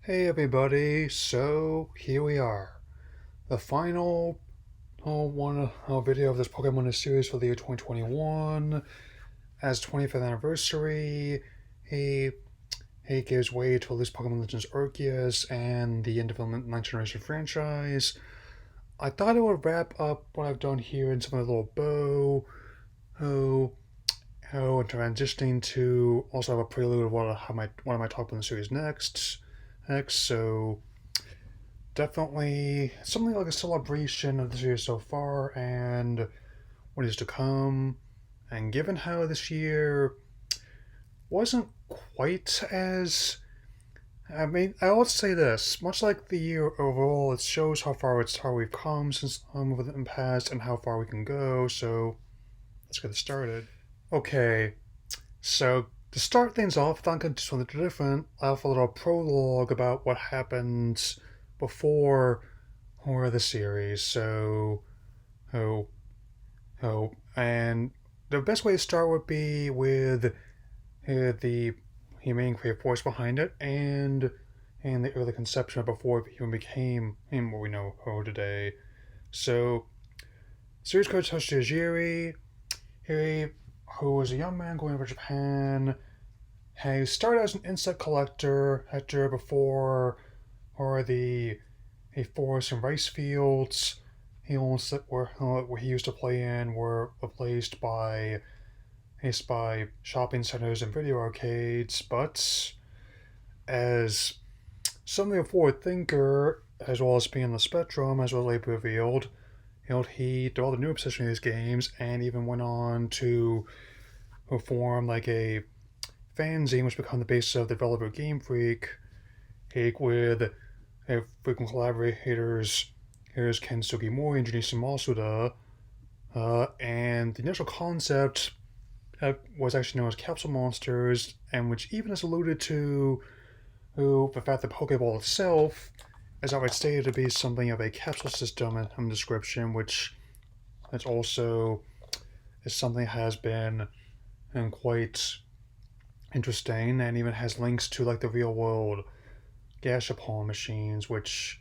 Hey everybody, so here we are. The final video of this Pokémon series for the year 2021. As 25th anniversary, he he gives way to at least Pokemon Legends Arceus and the in-development 9th generation franchise. I thought I would wrap up what I've done here in some of the little bow, oh, and transitioning to also have a prelude of what am I talking about in the series next, so definitely something like a celebration of the series so far and what is to come. And given how this year wasn't quite as. I would say this. Much like the year overall, it shows how we've come since within the past and how far we can go. So let's get started. Okay, so to start things off, I think just something different. I'll have a little prologue about what happened before the series. Oh, and the best way to start would be with the main creative force behind it and the early conception of before it even became what we know today. So, series coach Toshijiri, who was a young man going over Japan, he started as an insect collector before the forest and rice fields where he used to play in were replaced by shopping centers and video arcades. But as something of a forward thinker, as well as being on the spectrum, as was later revealed, he developed a new obsession with these games and even went on to form like a fanzine which became the basis of the developer Game Freak, with frequent collaborators. Here's Ken Sugimori and Junichi Masuda, and the initial concept was actually known as Capsule Monsters, and which even is alluded to the fact that Pokeball itself is outright stated to be something of a capsule system in description, which is also something that has been quite interesting, and even has links to like the real world Gashapon machines, which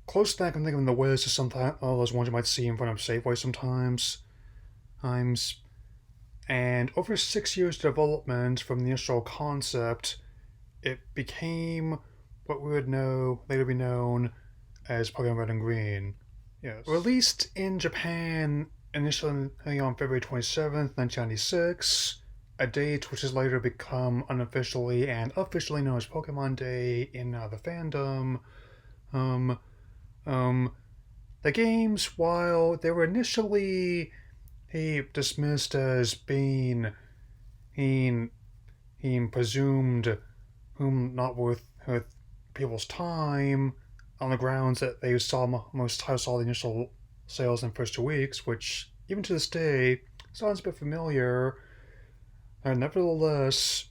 close to that I can think of in the Wiz is sometimes those ones you might see in front of Safeway sometimes. And over 6 years of development from the initial concept, it became what we would know later be known as Pokemon Red and Green. Yes. Released in Japan initially on February 27th, 1996, a date which has later become unofficially and officially known as Pokemon Day in the fandom. The games, while they were initially dismissed as being presumed not worth people's time on the grounds that they most saw the initial sales in the first 2 weeks, which even to this day sounds a bit familiar. Nevertheless,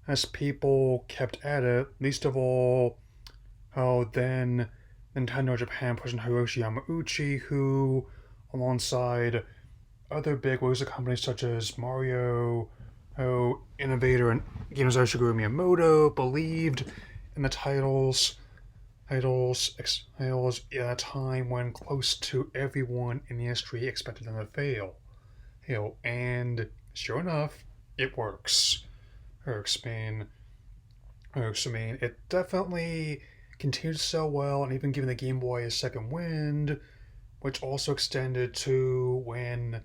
as people kept at it, least of all, then Nintendo Japan President Hiroshi Yamauchi, who, alongside other big Wizard companies such as Mario, innovator and game designer Shigeru Miyamoto, believed in the titles at a time when close to everyone in the industry expected them to fail. And sure enough, it works. It definitely continued to sell well, and even giving the Game Boy a second wind, which also extended to when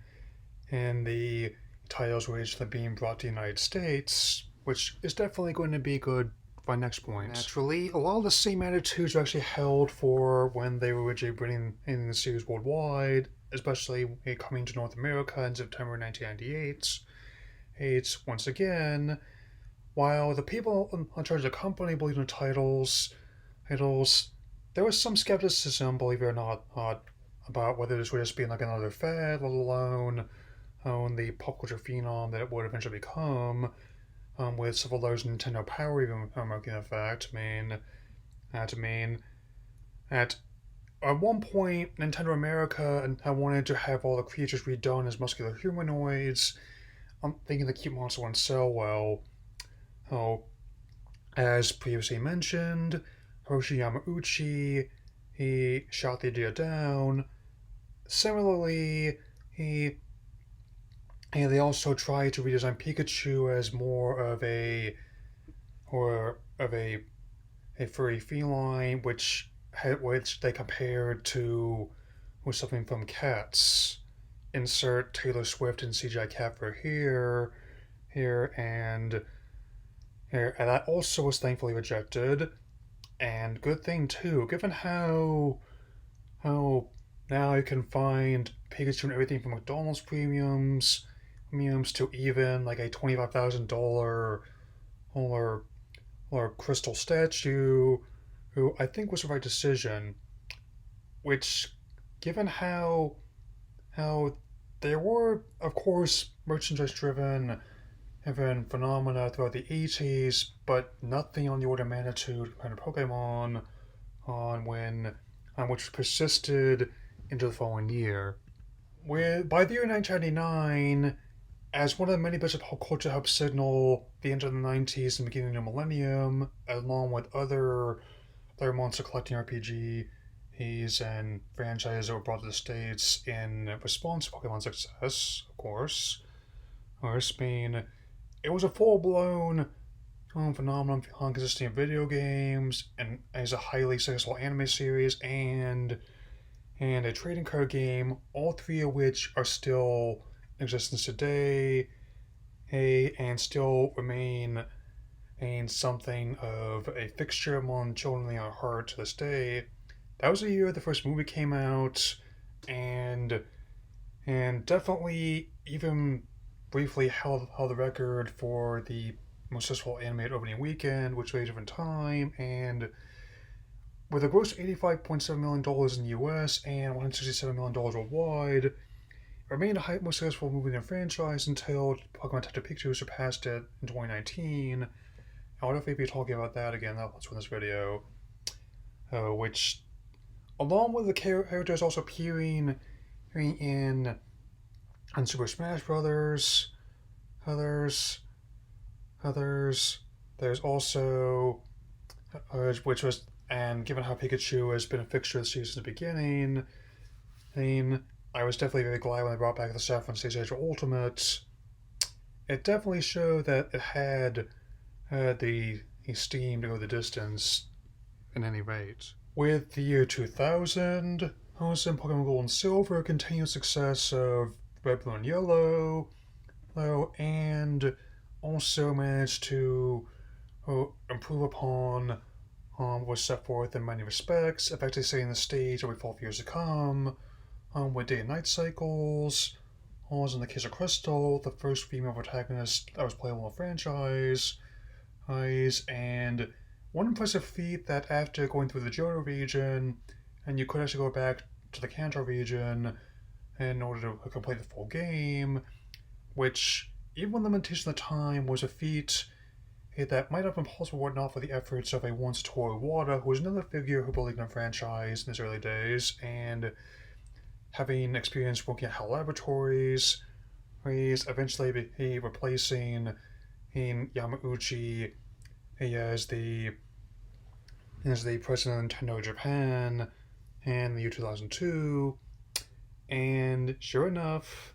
the titles were actually being brought to the United States, which is definitely going to be good by next point. Naturally, a lot of the same attitudes are actually held for when they were originally bringing in the series worldwide, especially coming to North America in September 1998. It's once again, while the people in charge of the company believed in the titles, there was some skepticism, believe it or not, about whether this would just be like another fad, let alone the pop culture phenom that it would eventually become, with several layers of Nintendo power even making a fact. At one point, Nintendo America wanted to have all the creatures redone as muscular humanoids. I'm thinking the cute monster wouldn't sell well. As previously mentioned, Hoshi Yamauchi, he shot the idea down. Similarly, they also tried to redesign Pikachu as more of a a furry feline, which they compared to with something from Cats. Insert Taylor Swift and CGI cat for here, and here, and that also was thankfully rejected. And good thing too, given how now you can find Pikachu and everything from McDonald's premiums to even like a $25,000 or crystal statue, who I think was the right decision. Which, given how there were, of course, merchandise driven phenomena throughout the 80s, but nothing on the order of magnitude kind of Pokemon which persisted into the following year. By the year 1999, as one of the many bits of pop culture helped signal the end of the 90s and beginning of the millennium, along with other monster collecting RPGs and franchises that were brought to the States in response to Pokemon's success, of course. It was a full-blown phenomenon consisting of video games and as a highly successful anime series and a trading card game, all three of which are still in existence today, and still remain something of a fixture among children in our heart to this day. That was the year the first movie came out, and definitely even briefly held the record for the most successful animated opening weekend, which was a different time, and with a gross $85.7 million in the US and $167 million worldwide, it remained the most successful movie in the franchise until Pokemon Detective Pikachu surpassed it in 2019. I'll definitely be talking about that again in this video, which, along with the characters also appearing in Super Smash Brothers, there's also, which was, and given how Pikachu has been a fixture of the series since the beginning, I was definitely very glad when they brought back the Saffron Stage Edge Ultimate. It definitely showed that it had the steam to go the distance at any rate. With the year 2000, hosting Pokemon Gold and Silver, continued success of Red, Blue, and Yellow, and also managed to improve upon was set forth in many respects, effectively setting the stage that we fought for years to come, with day and night cycles. As in the case of Crystal, the first female protagonist that was playable in the franchise, and one impressive feat that after going through the Johto region, and you could actually go back to the Kanto region in order to complete the full game, which, even with limitation of time, was a feat that might have been possible were it not for the efforts of a once Satoru Iwata, who was another figure who believed in the franchise in his early days, and having experience working at HAL Laboratories, he's eventually replacing Yamauchi as the president of Nintendo Japan in the year 2002, and sure enough,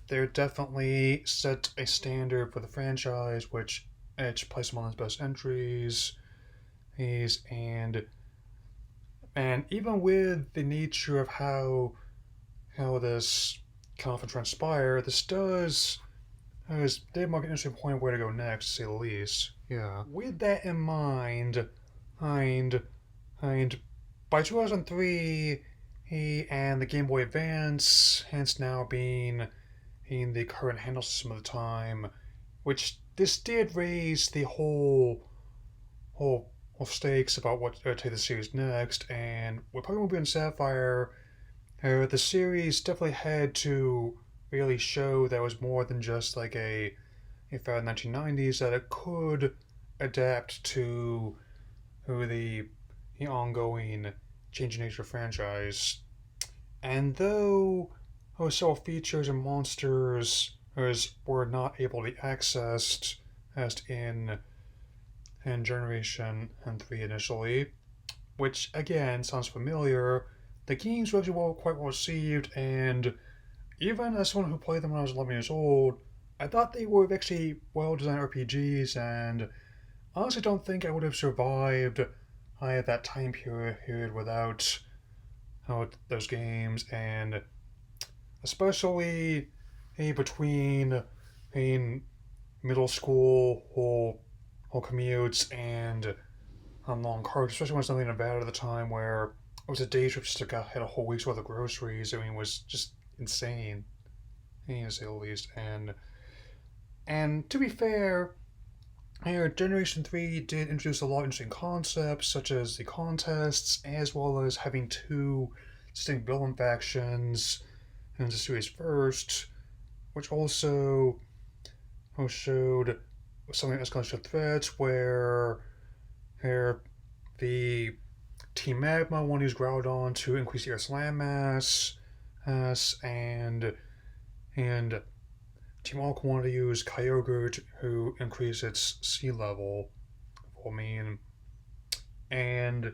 they're definitely set a standard for the franchise, which placed him on his best entries. And even with the nature of how this can often transpire, this did mark an interesting point of where to go next, to say the least. Yeah. With that in mind, and by 2003, and the Game Boy Advance, hence now being in the current handle system of the time, which this did raise the whole stakes about what to take the series next. And with Pokemon Blue and Sapphire, the series definitely had to really show that it was more than just like a fad in the 1990s, that it could adapt to the ongoing changing nature of franchise. And though several features and monsters were not able to be accessed as in and Generation and 3 initially, which again sounds familiar. The games were actually quite well received, and even as someone who played them when I was 11 years old, I thought they were actually well designed RPGs, and I honestly don't think I would have survived that time period without those games, and especially between middle school whole commutes and long cars, especially when I was living in Nevada at the time, where it was a day trip just to hit a whole week's worth of groceries. I mean, it was just insane, to say the least. And to be fair, Generation 3 did introduce a lot of interesting concepts, such as the contests, as well as having two distinct villain factions in the series first, which also showed some escalation of threats where the Team Magma wanted to use Groudon to increase the Earth's landmass, and Team Aqua wanted to use Kyogre to increase its sea level. I mean, and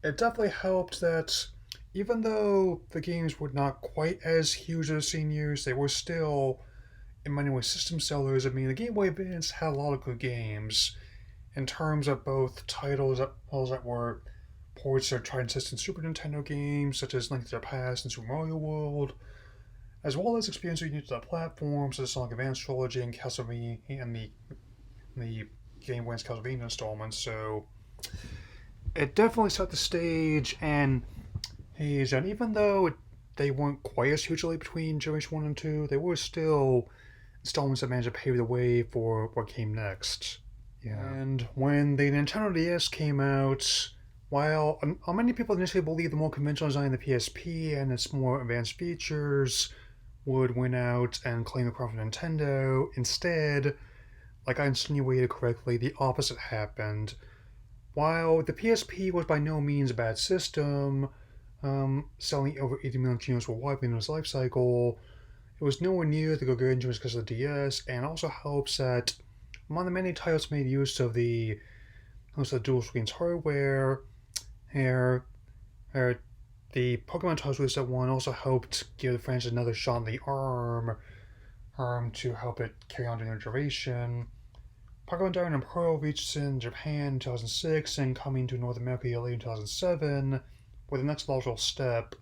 it definitely helped that even though the games were not quite as huge as seniors, they were still, in many ways, system sellers. I mean, the Game Boy Advance had a lot of good games in terms of both titles that were ports of tried and tested Super Nintendo games, such as Link to the Past and Super Mario World, as well as experiences unique to the platforms, such as Sonic Advance Trilogy and Castlevania and the Game Boy's Castlevania installments. So it definitely set the stage, and even though they weren't quite as hugely between Generation 1 and 2, they were still installments that managed to pave the way for what came next. Yeah. And when the Nintendo DS came out, while many people initially believed the more conventional design of the PSP and its more advanced features would win out and claim the crown for Nintendo, instead, like I insinuated correctly, the opposite happened. While the PSP was by no means a bad system, selling over 80 million units worldwide in its life cycle, it was nowhere near the gargantuan because of the DS, and also helps that among the many titles made use of the dual screens hardware, the Pokemon titles released at one also helped give the franchise another shot in the arm to help it carry on to new generation. Pokemon Diamond and Pearl reached in Japan in 2006 and coming to North America late in 2007, with the next logical step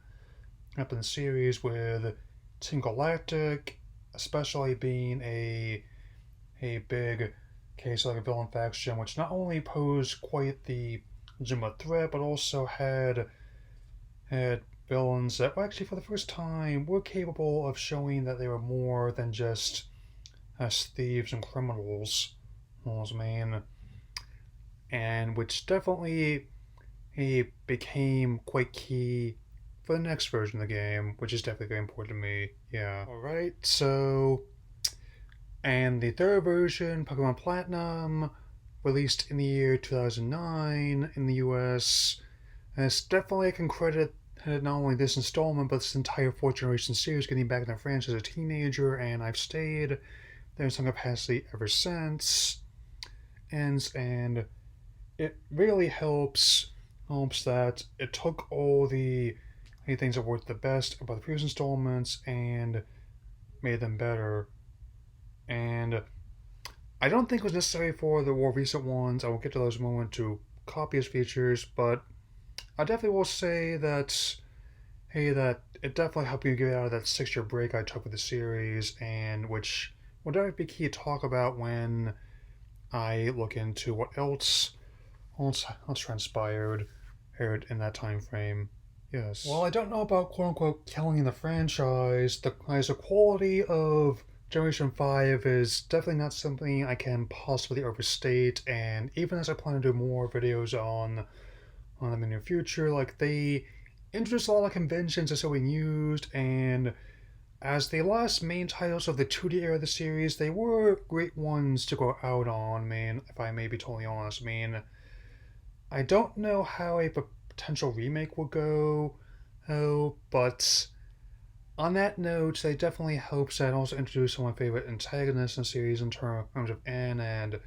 up in the series with Team Galactic, especially being a big case like a villain faction, which not only posed quite the legitimate threat, but also had villains that actually for the first time were capable of showing that they were more than just thieves and criminals. And which definitely became quite key for the next version of the game, which is definitely very important to me. Yeah. Alright, so. And the third version, Pokemon Platinum, released in the year 2009 in the US. And it's definitely I can credit not only this installment, but this entire fourth generation series getting back in the franchise as a teenager, and I've stayed there in some capacity ever since. And it really helps that it took all the things that worked the best about the previous installments and made them better. And I don't think it was necessary for the more recent ones, I will get to those in a moment, to copy its features, but I definitely will say that that it definitely helped me get out of that 6-year break I took with the series, and which will definitely be key to talk about when I look into what else transpired in that time frame. Yes. Well, I don't know about quote-unquote killing the franchise. The quality of Generation 5 is definitely not something I can possibly overstate, and even as I plan to do more videos on them in the near future, like, they introduced a lot of conventions that are being used, and as the last main titles of the 2D era of the series, they were great ones to go out on, if I may be totally honest. I don't know how a potential remake would go, but on that note, they definitely helps that also introduce some of my favorite antagonists in the series in terms of N and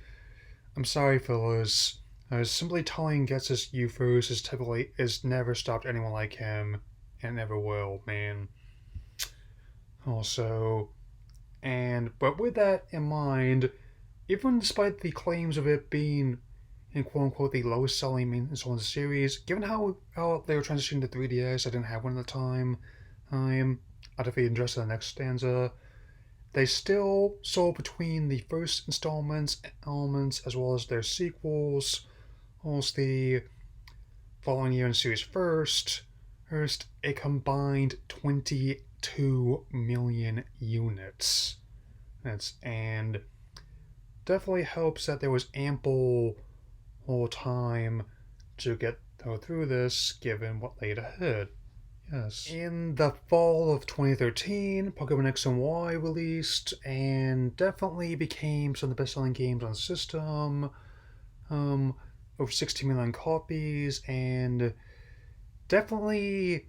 I'm sorry, fellas. Simply telling Gets you first is never stopped anyone like him, and never will, man. Also, but with that in mind, even despite the claims of it being, in quote unquote, the lowest selling install in the series, given how they were transitioning to 3DS, I didn't have one at the time. I'd have to address the next stanza. They still sold between the first elements as well as their sequels, almost the following year in the series first a combined 22 million units. And definitely helps that there was ample time to get through this given what laid ahead. Yes. In the fall of 2013, Pokemon X and Y released and definitely became some of the best selling games on the system. Over 16 million copies, and definitely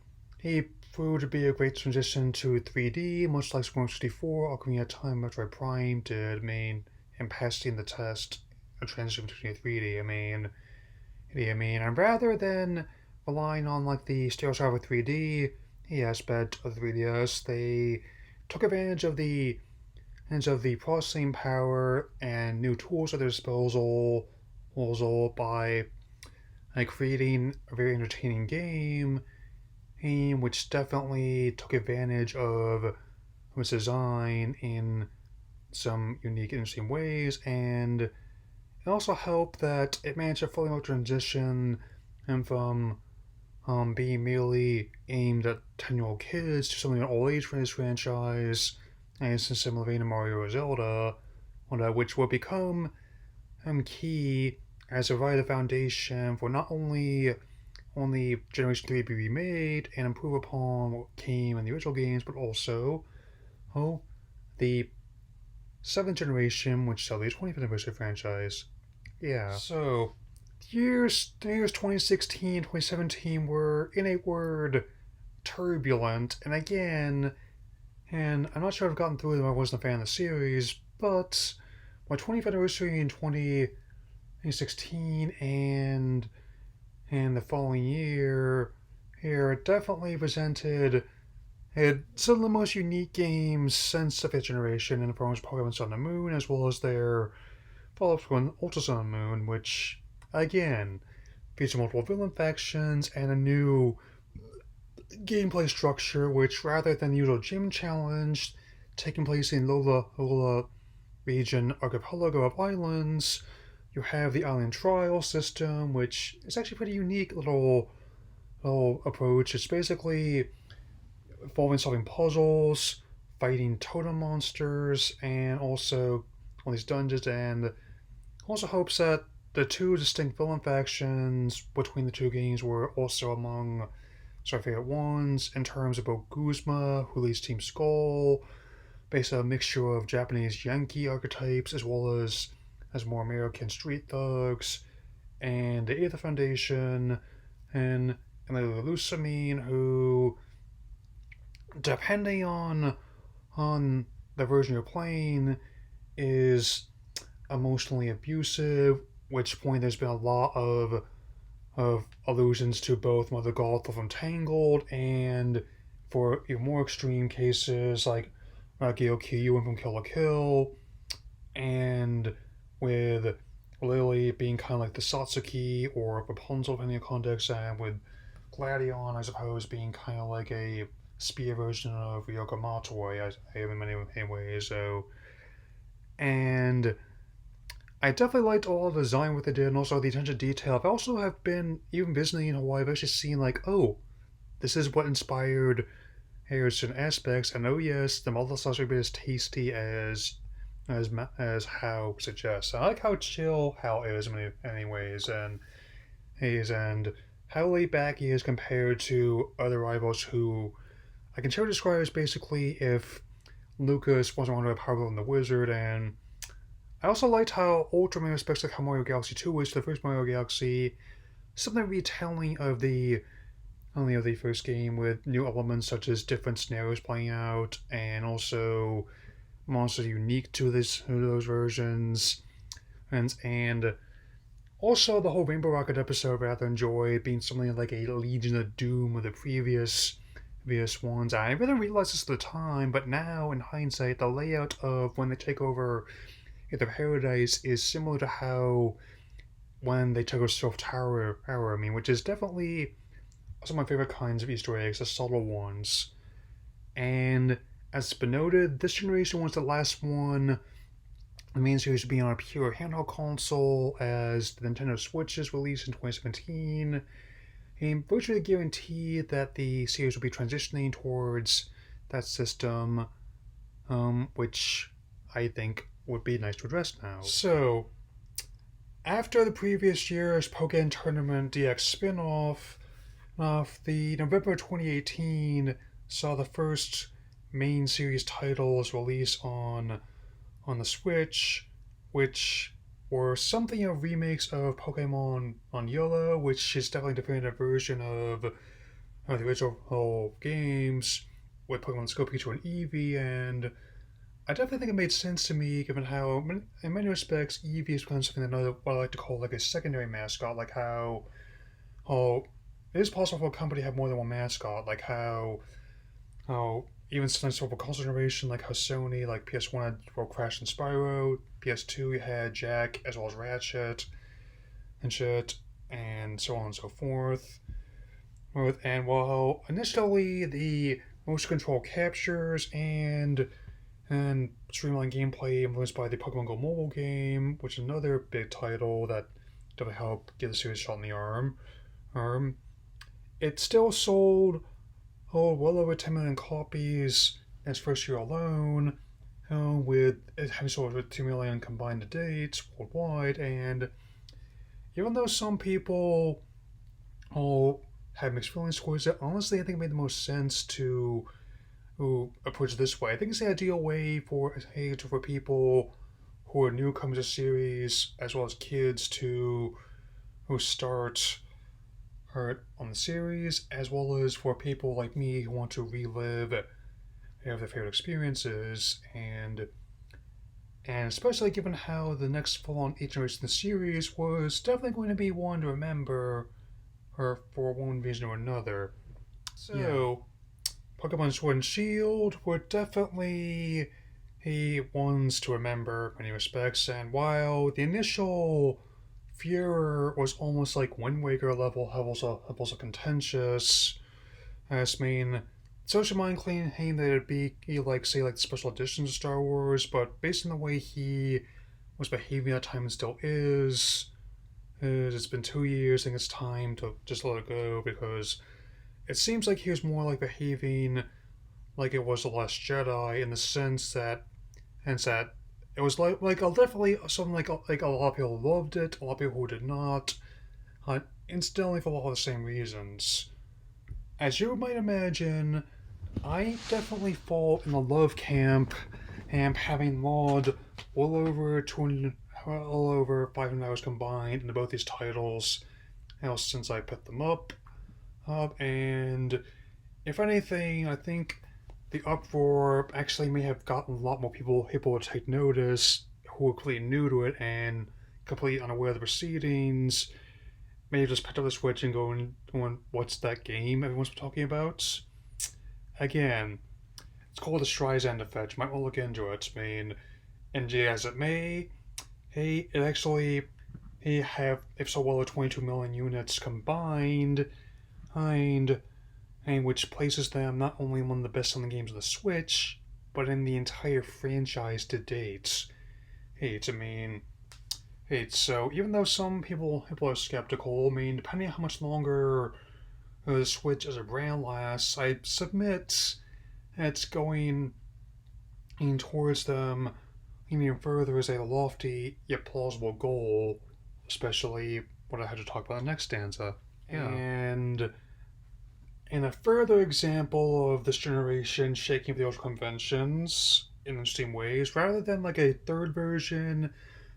proved to be a great transition to 3D, much like Super Mario 64, Ocarina of Time, Metroid Prime did, and passing the test, a transition between 3D. And rather than relying on like the stereotype of 3D aspect of the 3DS, they took advantage of the processing power and new tools at their disposal by creating a very entertaining game, which definitely took advantage of its design in some unique, interesting ways, and it also helped that it managed to fully transition from being merely aimed at 10-year-old kids to something an old age for this franchise, and it's in similar vein to Mario or Zelda, which will become key as a vital foundation for not only Generation 3 be remade and improve upon what came in the original games, but also the 7th generation, which is the 25th anniversary franchise. Yeah. So, the years 2016, 2017 were, in a word, turbulent. And again, I'm not sure I've gotten through them, I wasn't a fan of the series, but my 20th anniversary in 2016 and the following year here definitely presented some of the most unique games since the 5th generation in the forms of Pokemon Sun and Moon, as well as their follow-ups with Ultra Sun and Moon, which, again, feature multiple villain factions and a new gameplay structure, which, rather than the usual gym challenge taking place in Lola region archipelago of islands, you have the island trial system, which is actually a pretty unique little approach. It's basically involving solving puzzles, fighting totem monsters, and also all these dungeons, and also hopes that the two distinct villain factions between the two games were also among our favorite ones in terms of both Guzma, who leads Team Skull, based on a mixture of Japanese Yankee archetypes as well as more American street thugs, and the Aether Foundation, and the Lusamine, who, depending on the version you're playing, is emotionally abusive, which point there's been a lot of allusions to both Mother Gothel from Tangled, and for even more extreme cases like Gil Kiyuan from Kill la Kill, and with Lily being kind of like the Satsuki or Rapunzel depending on context, and with Gladion, I suppose, being kind of like a spear version of Ryoko Matoi, in many ways. So, and I definitely liked all the design what they did, and also the attention to detail. I also have been, even visiting in Hawaii, I've actually seen like, oh, this is what inspired certain aspects, and oh yes, the multiple sauce will be as tasty as How suggests. I like how chill How is in many ways, and how laid back he is compared to other rivals who I can sort of describe as basically if Lucas wasn't more powerful than the Wizard. And I also liked how Ultraman respects like how Mario Galaxy 2 is to the first Mario Galaxy, something retelling of the only of the first game with new elements such as different scenarios playing out, and also monsters unique to those versions, and also the whole Rainbow Rocket episode I rather enjoyed, being something like a Legion of Doom of the previous ones. I didn't realize this at the time, but now in hindsight, the layout of when they take over either Paradise is similar to how when they took over Surf Tower, which is definitely some of my favorite kinds of Easter eggs, the subtle ones. And as it's been noted, this generation was the last one, the main series being on a pure handheld console, as the Nintendo Switch is released in 2017. And virtually guaranteed that the series will be transitioning towards that system, which I think would be nice to address now. So, after the previous year's Pokémon Tournament DX spin-off, the November 2018 saw the first main series titles release on the Switch, which were something of remakes of Pokemon on Yellow, which is definitely a definitive version of the original games with Pokemon Go, Pikachu, and Eevee, and I definitely think it made sense to me, given how, in many respects, Eevee is kind of something that what I like to call like a secondary mascot, like how it is possible for a company to have more than one mascot, like how even since for console generation, like how Sony, like PS1 had World Crash and Spyro, PS2 you had Jack as well as Ratchet and shit, and so on and so forth. And while initially the motion control captures and streamlined gameplay influenced by the Pokemon Go mobile game, which is another big title that definitely helped give the series a shot in the arm, it still sold well over 10 million copies in its first year alone, with it having sold over 2 million combined to date worldwide. And even though some people have mixed feelings towards it, honestly, I think it made the most sense to approach it this way. I think it's the ideal way for people who are newcomers to the series, as well as kids who start on the series, as well as for people like me who want to relive their favorite experiences, and especially given how the next full-on 8th generation of the series was definitely going to be one to remember for one reason or another. So, Pokemon Sword and Shield were definitely ones to remember in many respects, and while the initial Furor was almost like Wind Waker level, also contentious. As social mind claimed that it'd be like the special editions of Star Wars, but based on the way he was behaving at the time and still is, it's been 2 years. I think it's time to just let it go, because it seems like he was more like behaving like it was The Last Jedi, in the sense that it was definitely something like a lot of people loved it, a lot of people who did not, incidentally for a lot of the same reasons. As you might imagine, I definitely fall in the love camp, and having logged well over 500 hours combined into both these titles, since I picked them up. And if anything, I think the uproar actually may have gotten a lot more people to take notice who were completely new to it and completely unaware of the proceedings. May have just picked up the Switch and going, what's that game everyone's talking about? Again, it's called the Streisand Effect. You might want to look into it. NG as it may, it actually have sold well over 22 million units combined, and which places them not only one of the best-selling games on the Switch, but in the entire franchise to date. So even though some people are skeptical, depending on how much longer the Switch as a brand lasts, I submit it's going towards them even further as a lofty yet plausible goal, especially what I had to talk about in the next stanza. Yeah. And in a further example of this generation shaking up the old conventions in interesting ways, rather than like a third version,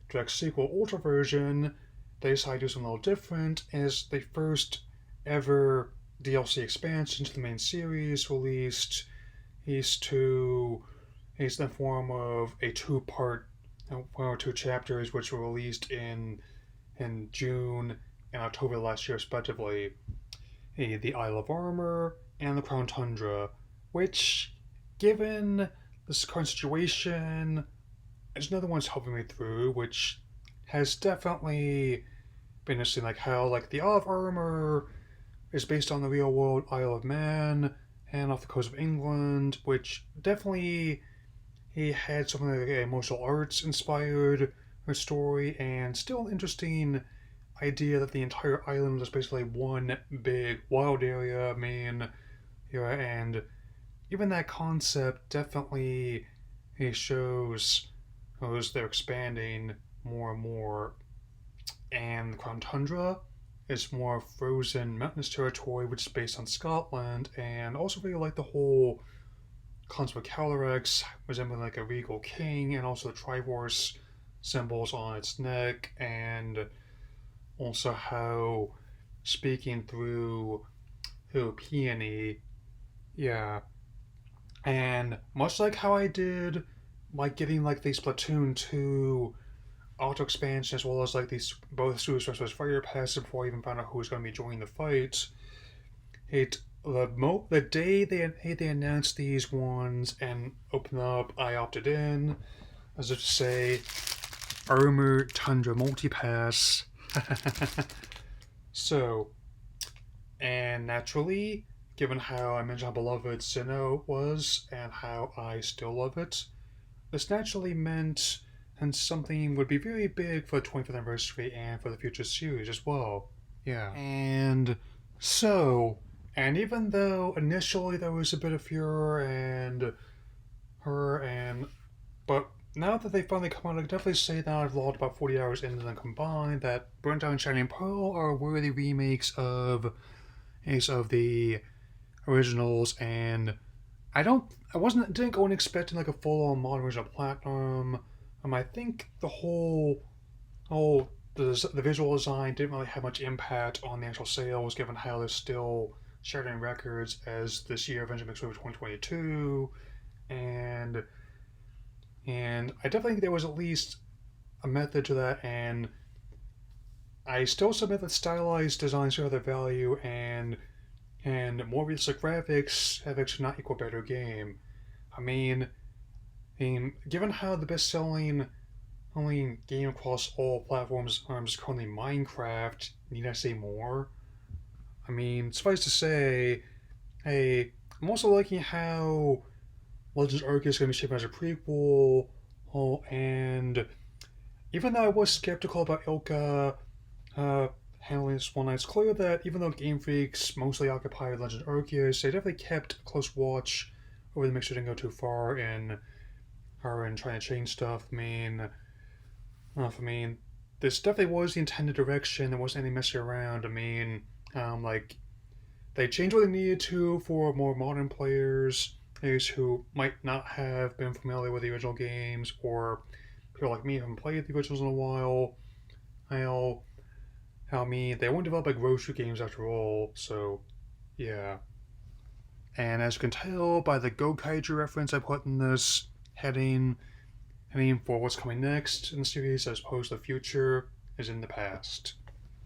direct sequel, ultra version, they decided to do something a little different, as the first ever DLC expansion to the main series released is in the form of a two-part one or two chapters which were released in June and October last year, respectively. The Isle of Armor and the Crown Tundra, which, given this current situation, is another one's helping me through, which has definitely been interesting. Like how, like the Isle of Armor is based on the real world Isle of Man and off the coast of England, which definitely he had some of the martial arts inspired her story, and still an interesting idea that the entire island is basically one big wild area. I mean, yeah, and even that concept definitely shows they're expanding more and more. And the Crown Tundra is more frozen mountainous territory, which is based on Scotland, and also really like the whole concept of Calyrex resembling like a regal king, and also the Triforce symbols on its neck, and also how speaking through peony, yeah, and much like how I did, like getting like the Splatoon 2 auto expansion as well as like these both Super Smash Fire passes before I even found out who was going to be joining the fight. The day they announced these ones and opened up, I opted in, as if to say, Armor Tundra Multipass. So, and naturally, given how I mentioned how beloved Sinnoh was and how I still love it, this naturally meant and something would be very big for the 25th anniversary and for the future series as well. Yeah. And even though initially there was a bit of furor and her and but now that they finally come out, I can definitely say that I've logged about 40 hours into them combined, that Burnt Out and Shining Pearl are worthy remakes of the originals, and didn't go in expecting like a full on modern original platinum. I think the visual design didn't really have much impact on the actual sales, given how they're still shattering records as this year eventually makes over 2022, and I definitely think there was at least a method to that, and I still submit that stylized designs have their value, and more realistic graphics have actually not equal better game. I mean, given how the best-selling only game across all platforms is currently Minecraft, need I say more? I mean, suffice to say, hey, I'm also liking how Legends Arceus is going to be shaped as a prequel. Oh, and even though I was skeptical about Ilka handling this one, it's clear that even though Game Freak's mostly occupied Legends Arceus, they definitely kept a close watch over the mix. Didn't go too far in her and trying to change stuff. This definitely was the intended direction. There wasn't any messing around. Like they changed what they needed to for more modern players who might not have been familiar with the original games, or people like me who haven't played the originals in a while. They won't develop like Roshu games after all, so yeah. And as you can tell by the Gokaiju reference I put in this heading for what's coming next in the series as opposed to the future is in the past.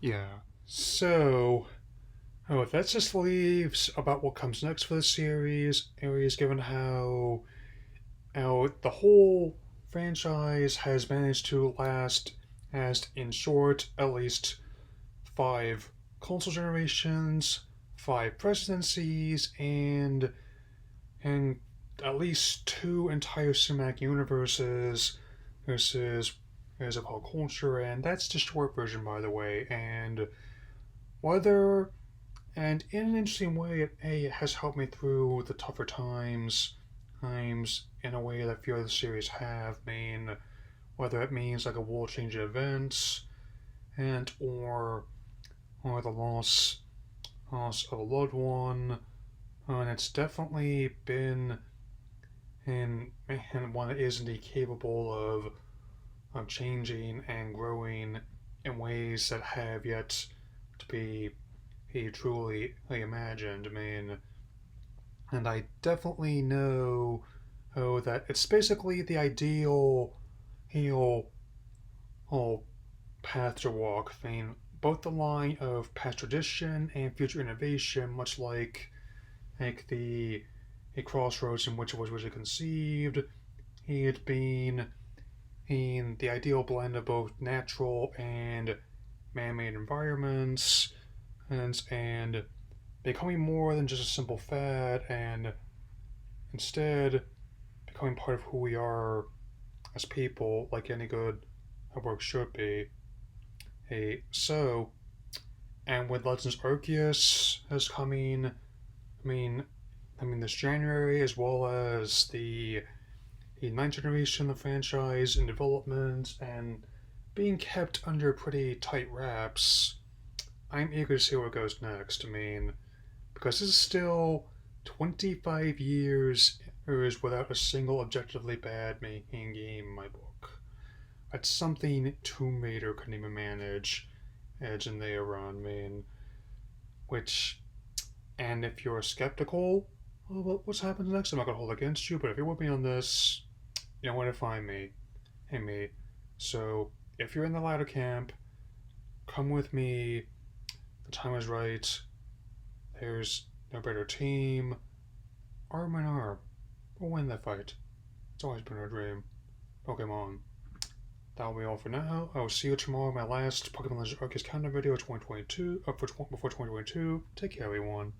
Yeah. So, that just leaves about what comes next for the series, given how the whole franchise has managed to last, as in short, at least 5 console generations, 5 presidencies, and at least 2 entire cinematic universes versus as a pop culture, and that's the short version, by the way. And in an interesting way, it has helped me through the tougher times in a way that few other series have. Whether it means like a world-changing event, and or the loss of a loved one, and it's definitely been and one that is indeed capable of changing and growing in ways that have yet to be truly imagined. And I definitely know that it's basically the ideal he'll path to walk, mean both the line of past tradition and future innovation, much like the a crossroads in which it was originally conceived. He had been in the ideal blend of both natural and man-made environments, and becoming more than just a simple fad, and instead becoming part of who we are as people, like any good work should be. So, and with Legends Arceus is coming, this January, as well as the ninth generation of the franchise in development and being kept under pretty tight wraps. I'm eager to see where it goes next. Because this is still 25 years without a single objectively bad making game in my book. That's something Tomb Raider couldn't even manage, Edge and they around me, which, and if you're skeptical, well, what's happened next? I'm not gonna hold against you, but if you're with me on this, you know where to find me. Hey, me. So, if you're in the latter camp, come with me. The time is right. There's no better team. Arm in arm. We'll win that fight. It's always been our dream. Pokemon. That'll be all for now. I will see you tomorrow in my last Pokemon Legends Arceus Countdown video of 2022. Before 2022. Take care, everyone.